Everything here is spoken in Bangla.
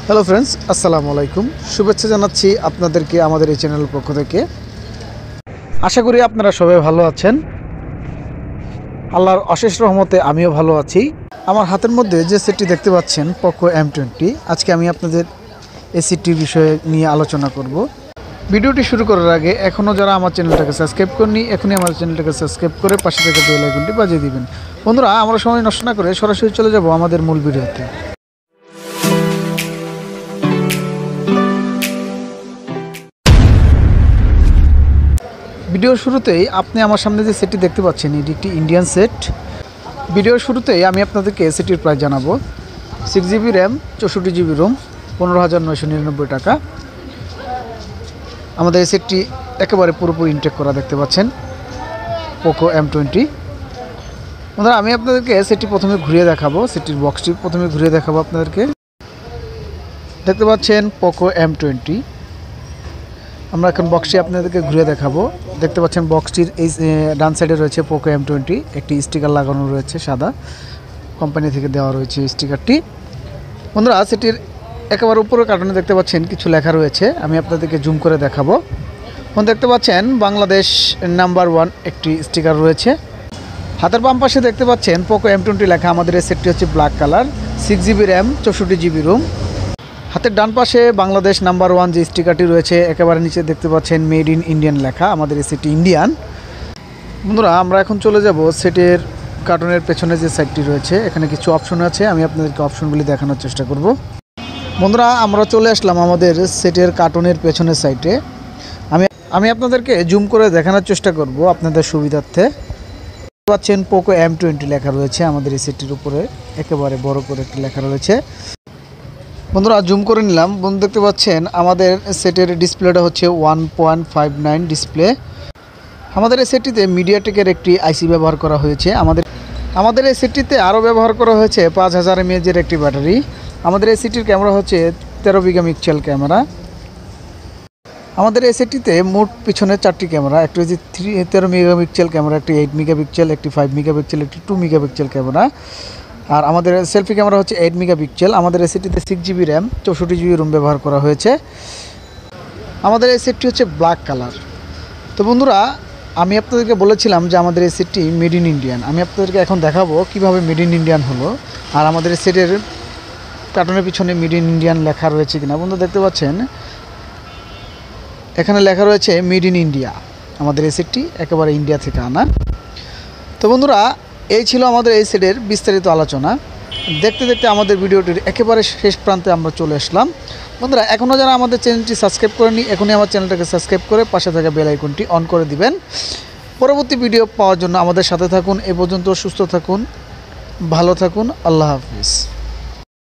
হ্যালো ফ্রেন্ডস, আসসালামু আলাইকুম। শুভেচ্ছা জানাচ্ছি আপনাদেরকে আমাদের এই চ্যানেলের পক্ষ থেকে। আশা করি আপনারা সবাই ভালো আছেন। আল্লাহর অশেষ রহমতে আমিও ভালো আছি। আমার হাতের মধ্যে যে সেটটি দেখতে পাচ্ছেন পোকো M20, আজকে আমি আপনাদের এই সেটটির বিষয়ে নিয়ে আলোচনা করব। ভিডিওটি শুরু করার আগে এখনও যারা আমার চ্যানেলটাকে সাবস্ক্রাইব করেনি, এখনই আমার চ্যানেলটাকে সাবস্ক্রাইব করে পাশে থেকে বেল আইকনটি বাজিয়ে দিবেন। বন্ধুরা, আমরা সময় নষ্ট না করে সরাসরি চলে যাব আমাদের মূল ভিডিওতে। ভিডিওর শুরুতেই আপনি আমার সামনে যে সেটটি দেখতে পাচ্ছেন, এটি একটি ইন্ডিয়ান সেট। ভিডিওর শুরুতেই আমি আপনাদেরকে সেটটির প্রাইস জানাবো। 6GB র্যাম, 64GB রোম, 15,999 টাকা। আমাদের এই সেটটি একেবারে পুরোপুরি ইনটেক করা দেখতে পাচ্ছেন, পোকো M20। বন্ধুরা, আমি আপনাদেরকে সেটটি প্রথমে ঘুরিয়ে দেখাবো। সেটটির বক্সটি প্রথমে ঘুরিয়ে দেখাবো আপনাদেরকে। দেখতে পাচ্ছেন পোকো M20। আমরা এখন বক্সটি আপনাদেরকে ঘুরে দেখাবো। দেখতে পাচ্ছেন বক্সটির এই ডান সাইডে রয়েছে পোকো M20, একটি স্টিকার লাগানো রয়েছে, সাদা কোম্পানি থেকে দেওয়া রয়েছে স্টিকারটি। বন্ধুরা, সেটির একেবারে উপরের কার্টুনে দেখতে পাচ্ছেন কিছু লেখা রয়েছে, আমি আপনাদেরকে জুম করে দেখাবো। দেখতে পাচ্ছেন বাংলাদেশ নাম্বার 1 একটি স্টিকার রয়েছে। হাতের বাম পাশে দেখতে পাচ্ছেন পোকো M20 লেখা। আমাদের এই সেটটি হচ্ছে black colour, 6GB RAM, 64GB Rome. হাতের ডান পাশে বাংলাদেশ নাম্বার 1 যে স্টিকারটি রয়েছে, একেবারে নিচে দেখতে পাচ্ছেন মেড ইন ইন্ডিয়ান লেখা। আমাদের এই সেটটি ইন্ডিয়ান। বন্ধুরা, আমরা এখন চলে যাব সেটের কার্টুনের পেছনে যে সাইডটি রয়েছে, এখানে কিছু অপশন আছে, আমি আপনাদেরকে অপশনগুলি দেখানোর চেষ্টা করব। বন্ধুরা, আমরা চলে আসলাম আমাদের সেটের কার্টুনের পেছনের সাইডে। আমি আপনাদেরকে জুম করে দেখানোর চেষ্টা করব আপনাদের সুবিধার্থে। দেখতে পাচ্ছেন পোকো M20 লেখা রয়েছে আমাদের এই সেটটির উপরে, একেবারে বড় করে একটি লেখা রয়েছে। বন্ধুরা, জুম করে নিলাম। বন্ধু, দেখতে পাচ্ছেন আমাদের সেটের ডিসপ্লেটা হচ্ছে 1.59 ডিসপ্লে। আমাদের এই সেটটিতে মিডিয়াটেকের একটি আইসি ব্যবহার করা হয়েছে। আমাদের এই সেটটিতে আরও ব্যবহার করা হয়েছে 5000 mAh একটি ব্যাটারি। আমাদের এই সেটটির ক্যামেরা হচ্ছে 13 মেগাপিক্সেল ক্যামেরা। আমাদের এই সেটটিতে মোট পিছনে 4টি ক্যামেরা, একটি হচ্ছে 13 মেগাপিক্সেল ক্যামেরা, একটি 8 মেগাপিক্সেল, একটি 5 মেগাপিক্সেল, একটি 2 মেগাপিক্সেল ক্যামেরা। আর আমাদের সেলফি ক্যামেরা হচ্ছে 8 মেগাপিক্সেল। আমাদের এই সেটটিতে 6GB র্যাম, 64GB রোম ব্যবহার করা হয়েছে। আমাদের এই সেটটি হচ্ছে ব্ল্যাক কালার। তো বন্ধুরা, আমি আপনাদেরকে বলেছিলাম যে আমাদের এই সেটটি মেড ইন ইন্ডিয়ান। আমি আপনাদেরকে এখন দেখাবো কিভাবে মেড ইন ইন্ডিয়ান হলো, আর আমাদের এই সেটের কার্টুনের পিছনে মেড ইন ইন্ডিয়ান লেখা রয়েছে কিনা। বন্ধু, দেখতে পাচ্ছেন এখানে লেখা রয়েছে মেড ইন ইন্ডিয়া। আমাদের এই সেটটি একেবারে ইন্ডিয়া থেকে আনা। তো বন্ধুরা, এই ছিল আমাদের এই সেটের বিস্তারিত আলোচনা। দেখতে দেখতে আমাদের ভিডিওটির একেবারে শেষ প্রান্তে আমরা চলে আসলাম। বন্ধুরা, এখনও যারা আমাদের চ্যানেলটি সাবস্ক্রাইব করেনি, এখনই আমার চ্যানেলটাকে সাবস্ক্রাইব করে পাশে থাকা বেল আইকনটি অন করে দিবেন। পরবর্তী ভিডিও পাওয়ার জন্য আমাদের সাথে থাকুন। এ পর্যন্ত সুস্থ থাকুন, ভালো থাকুন। আল্লাহ হাফিজ।